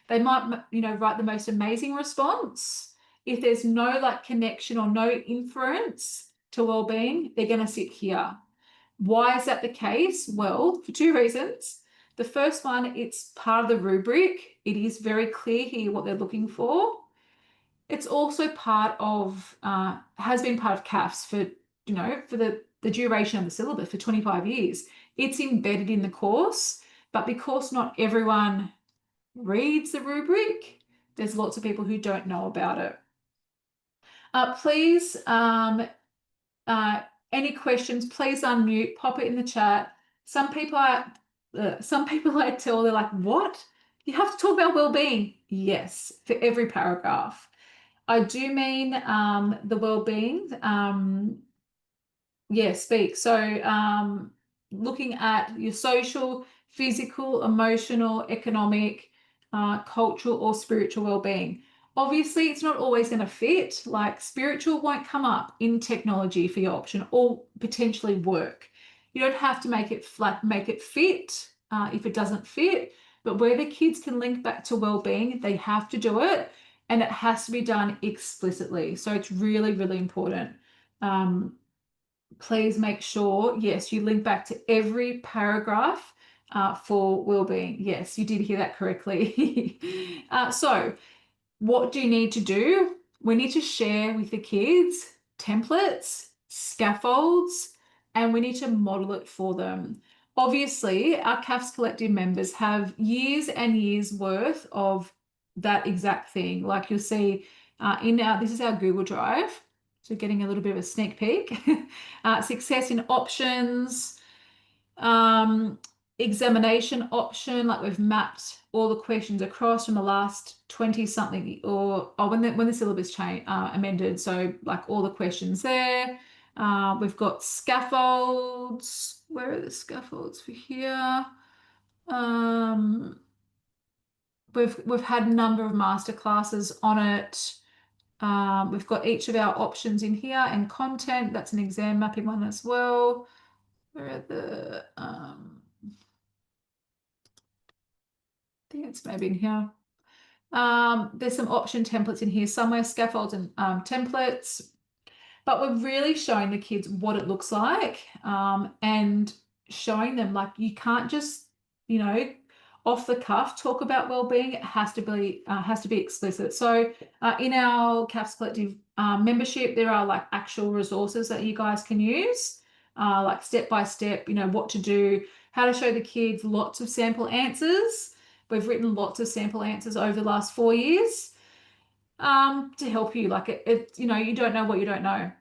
They might, write the most amazing response. If there's no like connection or no inference to well-being, they're going to sit here. Why is that the case? Well, for 2 reasons. The first one, it's part of the rubric. It is very clear here what they're looking for. It's also part of, has been part of CAFS for the duration of the syllabus for 25 years. It's embedded in the course, but because not everyone reads the rubric, there's lots of people who don't know about it. Please, any questions, please unmute, pop it in the chat. Some people I tell, they're like, what? You have to talk about well-being. Yes, for every paragraph. I do mean the well-being. Speak. So looking at your social, physical, emotional, economic, cultural, or spiritual well-being. Obviously, it's not always going to fit. Like spiritual won't come up in technology for your option or potentially work. You don't have to make it fit if it doesn't fit. But where the kids can link back to well-being, they have to do it, and it has to be done explicitly. So it's really, really important. Please make sure, yes, you link back to every paragraph for well-being. Yes, you did hear that correctly. So what do you need to do? We need to share with the kids templates, scaffolds, and we need to model it for them. Obviously, our CAFS Collective members have years and years worth of that exact thing. Like you'll see this is our Google Drive. So getting a little bit of a sneak peek. Success in options, examination option, like we've mapped all the questions across from the last 20 something or when the syllabus amended. So like all the questions there. We've got scaffolds. Where are the scaffolds for here? We've had a number of masterclasses on it. We've got each of our options in here and content. That's an exam mapping one as well. Where are the, I think it's maybe in here. There's some option templates in here somewhere, scaffolds and templates. But we're really showing the kids what it looks like and showing them like you can't just, off the cuff talk about well-being. It has to be explicit. So in our CAFS Collective membership, there are like actual resources that you guys can use, like step by step, what to do, how to show the kids, lots of sample answers. We've written lots of sample answers over the last 4 years to help you. Like you don't know what you don't know.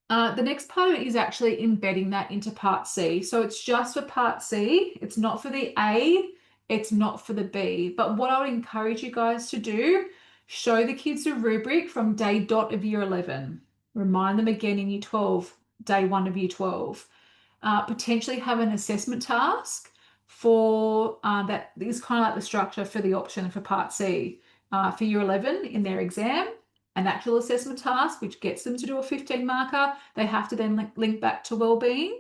The next part of it is actually embedding that into Part C. So it's just for Part C. It's not for the A. it's not for the B. But what I would encourage you guys to do, show the kids a rubric from day dot of year 11. Remind them again in year 12, day 1 of year 12. Potentially have an assessment task for that is kind of like the structure for the option for part C for year 11 in their exam. An actual assessment task, which gets them to do a 15 marker. They have to then link back to wellbeing.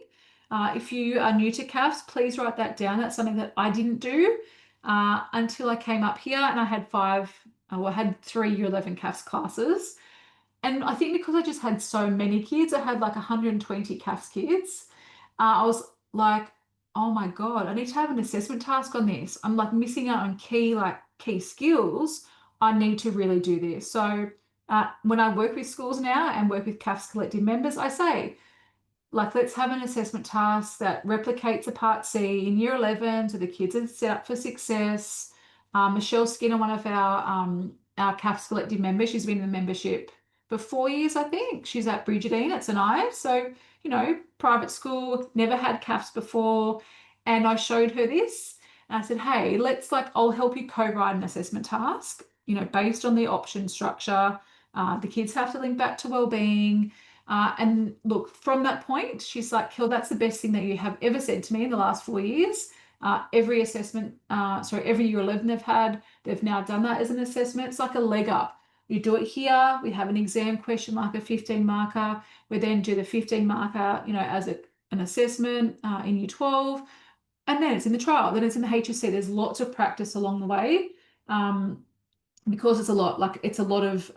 If you are new to CAFS, please write that down. That's something that I didn't do until I came up here, and I had I had 3 year 11 CAFS classes. And I think because I just had so many kids, I had like 120 CAFS kids. I was like, oh my God, I need to have an assessment task on this. I'm like missing out on key skills. I need to really do this. So when I work with schools now and work with CAFS Collective members, I say, like, let's have an assessment task that replicates a part C in year 11 so the kids are set up for success. Michelle Skinner, one of our CAFS Collective members, she's been in the membership for 4 years, I think. She's at Brigidine at St Ives. So, private school, never had CAFS before. And I showed her this. And I said, hey, I'll help you co-write an assessment task, based on the option structure. The kids have to link back to wellbeing. And look, from that point, she's like, Kel, that's the best thing that you have ever said to me in the last 4 years. Every year 11 they've now done that as an assessment. It's like a leg up. You do it here, we have an exam question like a 15 marker. We then do the 15 marker, as an assessment in year 12. And then it's in the trial, then it's in the HSC. There's lots of practice along the way because it's a lot of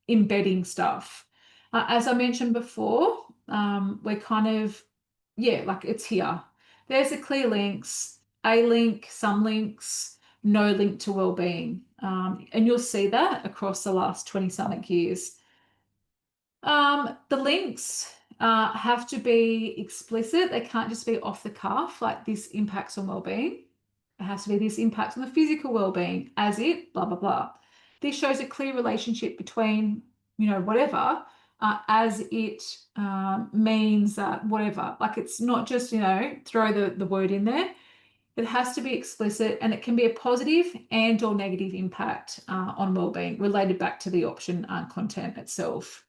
embedding stuff. As I mentioned before, we're kind of, it's here. There's the clear links, a link, some links, no link to wellbeing. And you'll see that across the last 20-something years. The links have to be explicit. They can't just be off the cuff, like this impacts on wellbeing. It has to be this impacts on the physical wellbeing as it, blah, blah, blah. This shows a clear relationship between, whatever, as it means whatever. Like it's not just, throw the word in there. It has to be explicit, and it can be a positive and or negative impact on wellbeing related back to the option content itself.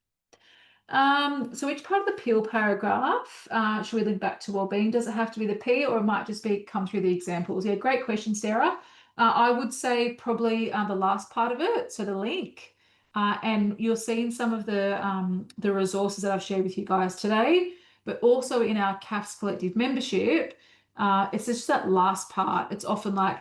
So each part of the peel paragraph should we link back to wellbeing? Does it have to be the P, or it might just come through the examples? Yeah, great question, Sarah. I would say probably the last part of it, so the link. And you'll see in some of the resources that I've shared with you guys today, but also in our CAFS Collective membership, it's just that last part. It's often like,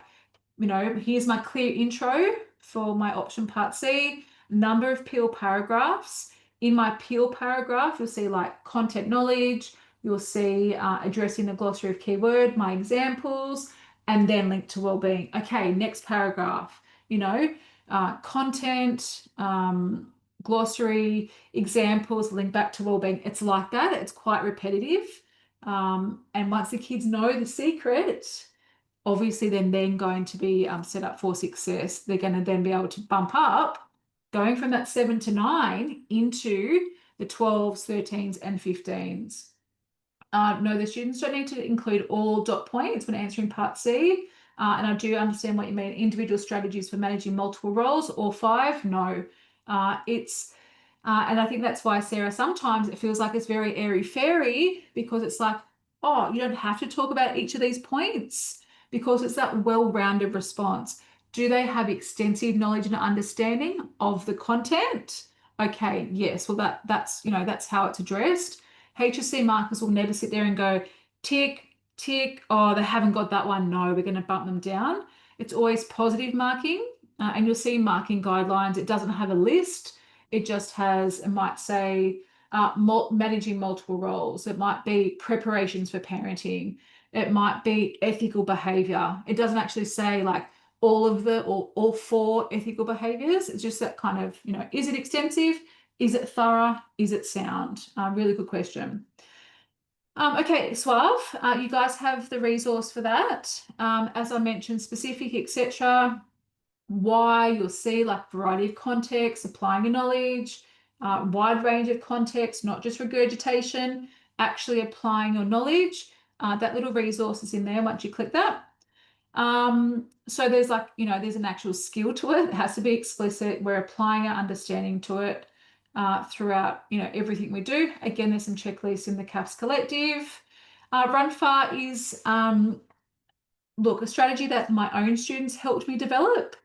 here's my clear intro for my option part C, number of peel paragraphs. In my peel paragraph, you'll see like content knowledge, you'll see addressing the glossary of key word, my examples, and then link to wellbeing. Okay, next paragraph, content, glossary, examples, link back to wellbeing. It's like that. It's quite repetitive. And once the kids know the secret, obviously they're going to be set up for success. They're going to then be able to bump up, going from that 7 to 9 into the 12s, 13s, and 15s. No, the students don't need to include all dot points when answering part C. And I do understand what you mean. Individual strategies for managing multiple roles or 5. No, and I think that's why, Sarah, sometimes it feels like it's very airy-fairy because it's like, oh, you don't have to talk about each of these points because it's that well-rounded response. Do they have extensive knowledge and understanding of the content? Okay, yes, well, that's how it's addressed. HSC markers will never sit there and go, tick, tick, oh, they haven't got that one. No, we're going to bump them down. It's always positive marking, and you'll see marking guidelines. It doesn't have a list. It just has, it might say, managing multiple roles. It might be preparations for parenting. It might be ethical behavior. It doesn't actually say like all 4 ethical behaviors. It's just that kind of, is it extensive? Is it thorough? Is it sound? Really good question. Okay, Suave, you guys have the resource for that. As I mentioned, specific, etc. Why, you'll see like variety of context, applying your knowledge, wide range of context, not just regurgitation, actually applying your knowledge. That little resource is in there once you click that. So there's like, there's an actual skill to it. It has to be explicit. We're applying our understanding to it throughout, everything we do. Again, there's some checklists in the CAFS Collective. Run Far is, look, a strategy that my own students helped me develop.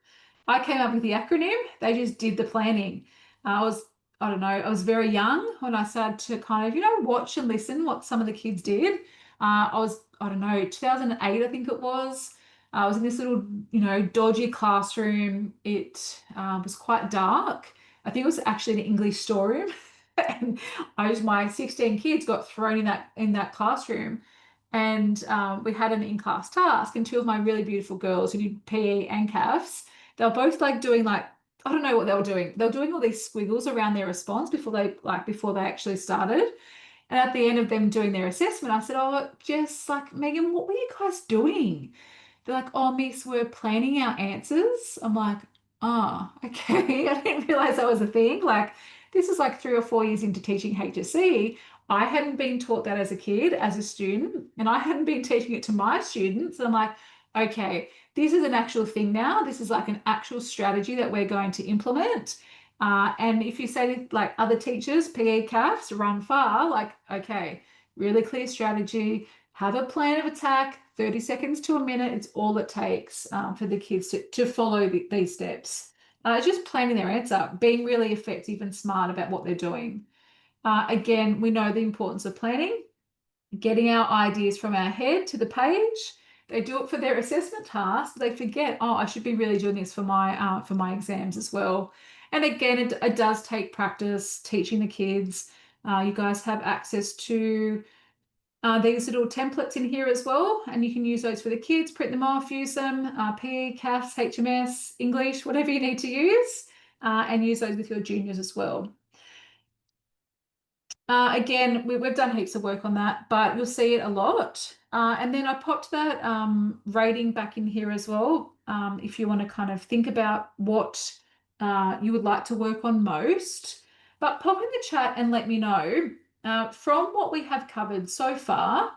I came up with the acronym. They just did the planning. I don't know, I was very young when I started to kind of, watch and listen what some of the kids did. I don't know, 2008, I think it was. I was in this little, dodgy classroom. It was quite dark. I think it was actually an English storeroom. And my 16 kids got thrown in that classroom. And we had an in-class task, and two of my really beautiful girls who did PE and CAFS, they were both like doing like, I don't know what they were doing. They were doing all these squiggles around their response before they actually started. And at the end of them doing their assessment, I said, "Oh, Jess, like Megan, what were you guys doing?" They're like, "Oh, Miss, we're planning our answers." I'm like, "Oh, okay." I didn't realize that was a thing. Like, this is like 3 or 4 years into teaching HSC. I hadn't been taught that as a kid, as a student, and I hadn't been teaching it to my students. And I'm like, okay, this is an actual thing now. This is like an actual strategy that we're going to implement. And if you say to like other teachers, PE CAFs, run far, like, okay, really clear strategy, have a plan of attack, 30 seconds to a minute. It's all it takes for the kids to follow these steps. Just planning their answer, being really effective and smart about what they're doing. Again, we know the importance of planning, getting our ideas from our head to the page. They do it for their assessment task. They forget, oh, I should be really doing this for my exams as well. And again, it does take practice teaching the kids. You guys have access to these little templates in here as well, and you can use those for the kids, print them off, use them, PE, CAFS, HMS, English, whatever you need to use, and use those with your juniors as well. Again, we've done heaps of work on that, but you'll see it a lot. And then I popped that rating back in here as well, if you want to kind of think about what you would like to work on most. But pop in the chat and let me know, from what we have covered so far,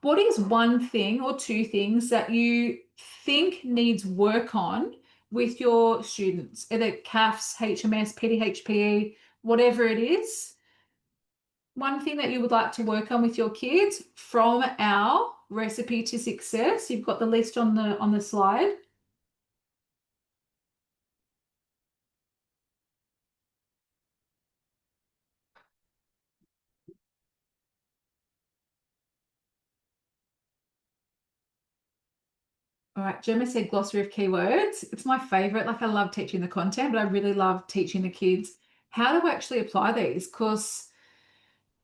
what is one thing or two things that you think needs work on with your students, either CAFS, HMS, PDHPE, whatever it is? One thing that you would like to work on with your kids from our recipe to success. You've got the list on the slide. All right, Gemma said glossary of key words. It's my favorite. Like, I love teaching the content, but I really love teaching the kids how to actually apply these, because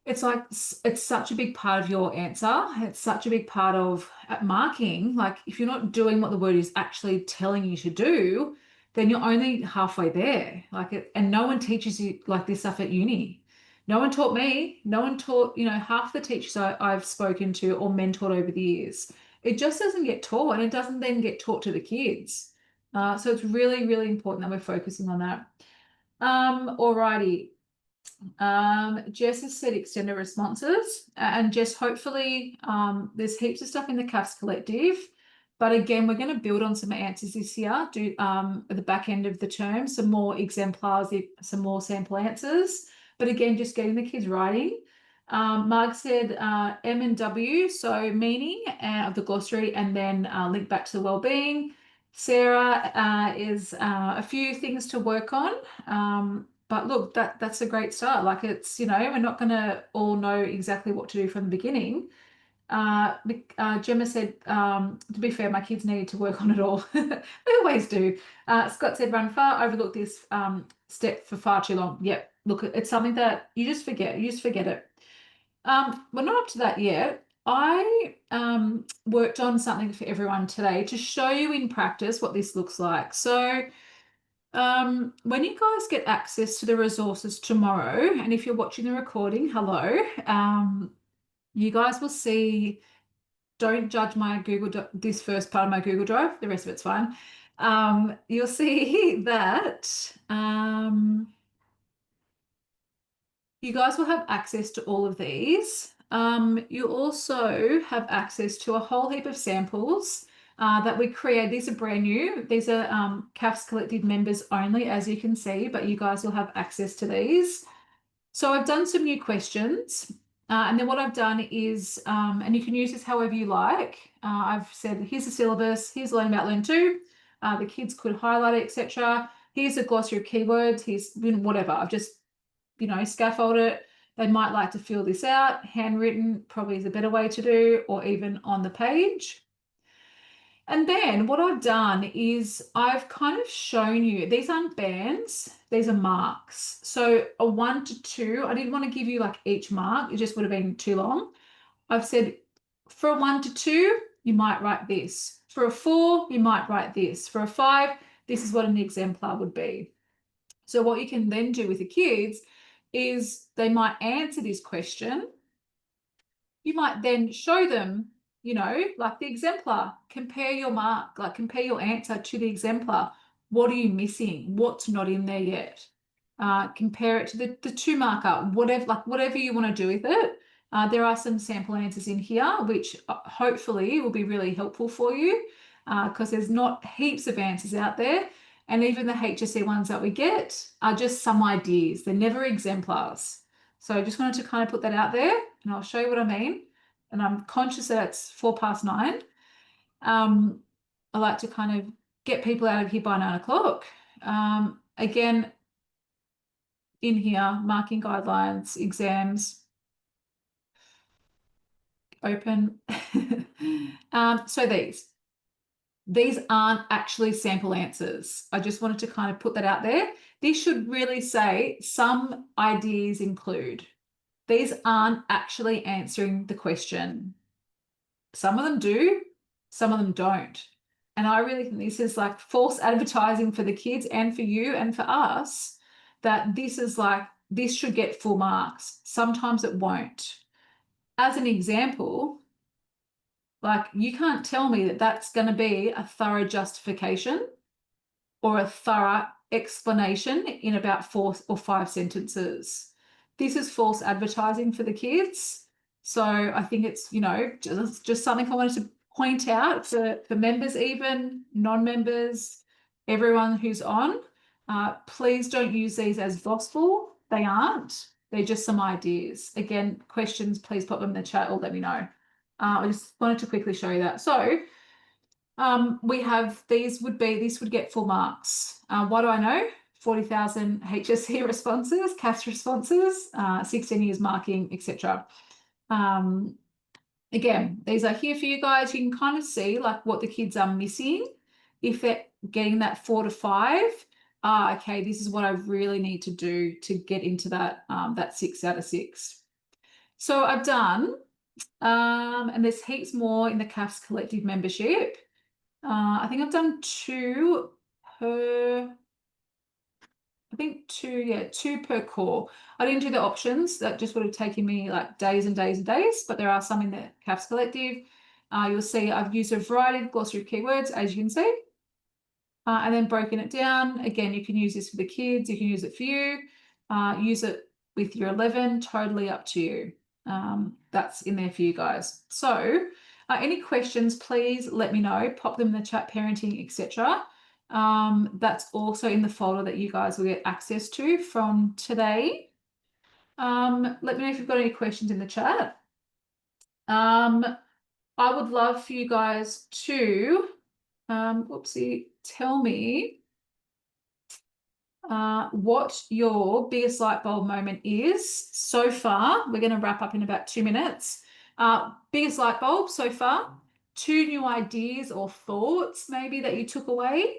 it's like it's such a big part of your answer. It's such a big part of marking. Like, if you're not doing what the word is actually telling you to do, then you're only halfway there. Like, and no one teaches you like this stuff at uni. No one taught me. No one taught, half the teachers I've spoken to or mentored over the years. It just doesn't get taught, and it doesn't then get taught to the kids. So it's really, really important that we're focusing on that. Alrighty. Jess has said extended responses, and Jess, hopefully, there's heaps of stuff in the CAFS Collective, but again, we're going to build on some answers this year, do at the back end of the term, some more exemplars, some more sample answers, but again, just getting the kids writing. Marg said M and W, so meaning of the glossary, and then link back to the wellbeing. Sarah is a few things to work on. But look, that's a great start. Like, it's, we're not going to all know exactly what to do from the beginning. Gemma said, to be fair, my kids needed to work on it all. They always do. Scott said, run far, overlook this step for far too long. Yep, look, it's something that you just forget. You just forget it. We're not up to that yet. I worked on something for everyone today to show you in practice what this looks like. So when you guys get access to the resources tomorrow, and if you're watching the recording, hello, you guys will see, don't judge my this first part of my Google Drive, the rest of it's fine. You'll see that you guys will have access to all of these. You also have access to a whole heap of samples. that we create. These are brand new. These are CAFS Collective members only, as you can see, but you guys will have access to these. So I've done some new questions. And then what I've done is, and you can use this however you like. I've said, here's the syllabus, here's Learn About Learn 2. The kids could highlight it, etc. Here's a glossary of keywords, here's whatever. I've just, scaffold it. They might like to fill this out. Handwritten probably is a better way to do, or even on the page. And then what I've done is I've kind of shown you, these aren't bands, these are marks. So a 1 to 2, I didn't want to give you like each mark, it just would have been too long. I've said for a 1 to 2, you might write this. For a 4, you might write this. For a 5, this is what an exemplar would be. So what you can then do with the kids is they might answer this question. You might then show them, like the exemplar, compare your mark, like compare your answer to the exemplar. What are you missing? What's not in there yet? Compare it to the 2 marker, whatever you want to do with it. There are some sample answers in here, which hopefully will be really helpful for you because there's not heaps of answers out there. And even the HSC ones that we get are just some ideas. They're never exemplars. So I just wanted to kind of put that out there, and I'll show you what I mean. And I'm conscious that it's 9:04. I like to kind of get people out of here by 9 o'clock. Again, in here, marking guidelines, exams, open. So these aren't actually sample answers. I just wanted to kind of put that out there. This should really say some ideas include. These aren't actually answering the question. Some of them do, some of them don't. And I really think this is like false advertising for the kids and for you and for us, that this should get full marks. Sometimes it won't. As an example, like you can't tell me that that's going to be a thorough justification or a thorough explanation in about 4 or 5 sentences. This is false advertising for the kids. So I think it's, just something I wanted to point out for members, even non-members, everyone who's on. Please don't use these as gospel. They aren't. They're just some ideas. Again, questions, please pop them in the chat or let me know. I just wanted to quickly show you that. So we have this would get full marks. What do I know? 40,000 HSC responses, CAFS responses, 16 years marking, etc. Again, these are here for you guys. You can kind of see like what the kids are missing. If they're getting that 4 to 5, okay, this is what I really need to do to get into that 6 out of 6. So I've done, and there's heaps more in the CAFS Collective membership. I think I've done 2 per, two per core. I didn't do the options. That just would have taken me like days and days and days, but there are some in the CAFS Collective. You'll see I've used a variety of glossary of keywords, as you can see, and then broken it down. Again, you can use this for the kids. You can use it for you. Use it with your 11, totally up to you. That's in there for you guys. So any questions, please let me know. Pop them in the chat, parenting, etc. That's also in the folder that you guys will get access to from today. Let me know if you've got any questions in the chat. I would love for you guys to, tell me what your biggest light bulb moment is so far. We're going to wrap up in about 2 minutes. Biggest light bulb so far, 2 new ideas or thoughts maybe that you took away,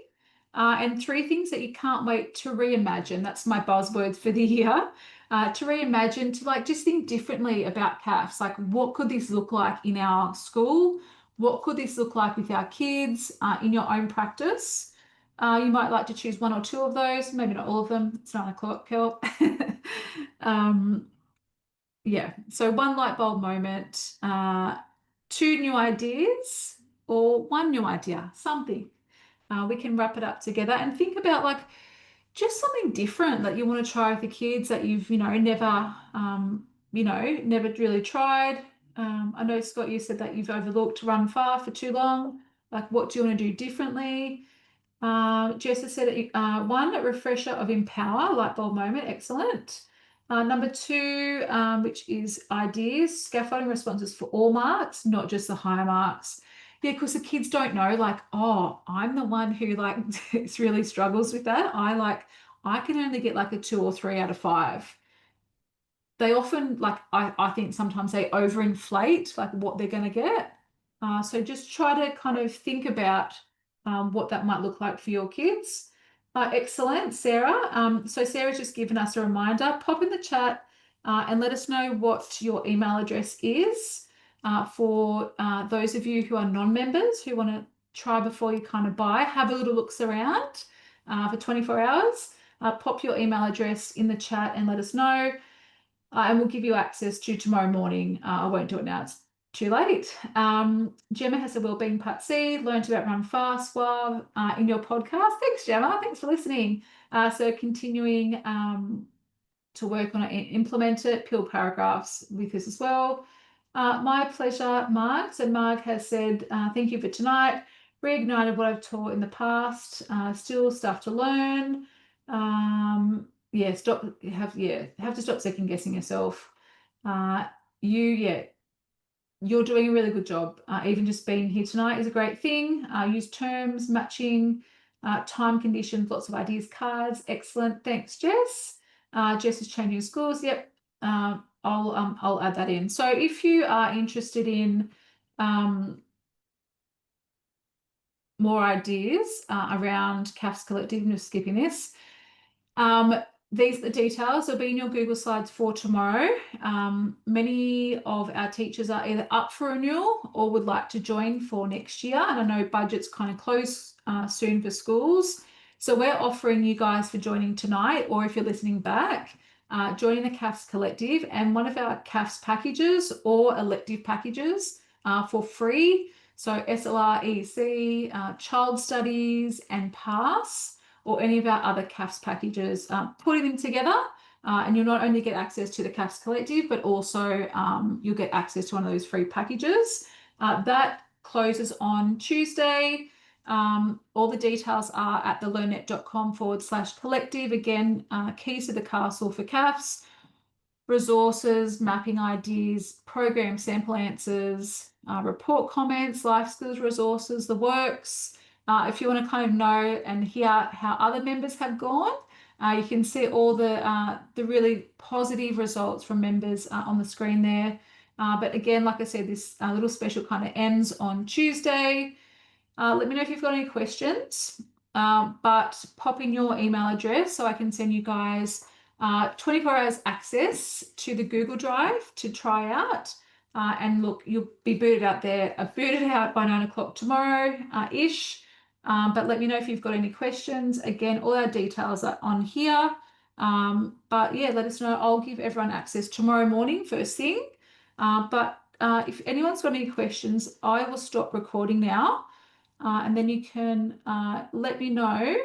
and 3 things that you can't wait to reimagine. That's my buzzwords for the year. To reimagine, to like just think differently about CAFS. Like what could this look like in our school? What could this look like with our kids in your own practice? You might like to choose 1 or 2 of those, maybe not all of them. It's 9 o'clock, Kel. Yeah, so 1 light bulb moment, 2 new ideas, or 1 new idea, something. We can wrap it up together and think about like just something different that you want to try with the kids that you've, never really tried. I know, Scott, you said that you've overlooked Run Far for too long. Like, what do you want to do differently? Jess has said, one, a refresher of empower, light bulb moment, excellent. Number two, which is ideas, scaffolding responses for all marks, not just the higher marks. Yeah, because the kids don't know, like, oh, I'm the one who like really struggles with that. I can only get like a 2 or 3 out of 5. They often, like, I think sometimes they overinflate like what they're going to get. So just try to kind of think about what that might look like for your kids. Excellent, Sarah. So Sarah's just given us a reminder. Pop in the chat and let us know what your email address is for those of you who are non-members who want to try before you kind of buy. Have a little looks around for 24 hours. Pop your email address in the chat and let us know. And we'll give you access to tomorrow morning. I won't do it now, it's too late. Gemma has a wellbeing part C, learned about run fast while in your podcast. Thanks, Gemma. Thanks for listening. So continuing to work on it and implement it, peel paragraphs with this as well. My pleasure, Marg. So Marg has said, thank you for tonight. Reignited what I've taught in the past. Still stuff to learn. Yeah, have to stop second guessing yourself. You're doing a really good job. Even just being here tonight is a great thing. Use terms, matching, time conditions, lots of ideas, cards. Excellent. Thanks, Jess. Jess is changing schools. Yep. I'll add that in. So if you are interested in more ideas around CAFS Collective, I'm just skipping this. These are the details. They'll be in your Google Slides for tomorrow. Many of our teachers are either up for renewal or would like to join for next year. And I know budget's kind of close soon for schools. So we're offering you guys for joining tonight, or if you're listening back, joining the CAFS Collective and one of our CAFS packages or elective packages for free. So SLR, EC, Child Studies and PASS, or any of our other CAFS packages, putting them together, and you'll not only get access to the CAFS Collective, but also you'll get access to one of those free packages. That closes on Tuesday. All the details are at thelearnnet.com/collective. Again, keys to the castle for CAFS, resources, mapping ideas, program sample answers, report comments, life skills resources, the works. If you want to kind of know and hear how other members have gone, you can see all the really positive results from members on the screen there. But again, like I said, this little special kind of ends on Tuesday. Let me know if you've got any questions, but pop in your email address so I can send you guys 24 hours access to the Google Drive to try out. And look, you'll be booted out by 9 o'clock tomorrow ish. But let me know if you've got any questions. Again, all our details are on here. But yeah, let us know. I'll give everyone access tomorrow morning, first thing. But if anyone's got any questions, I will stop recording now. And then you can let me know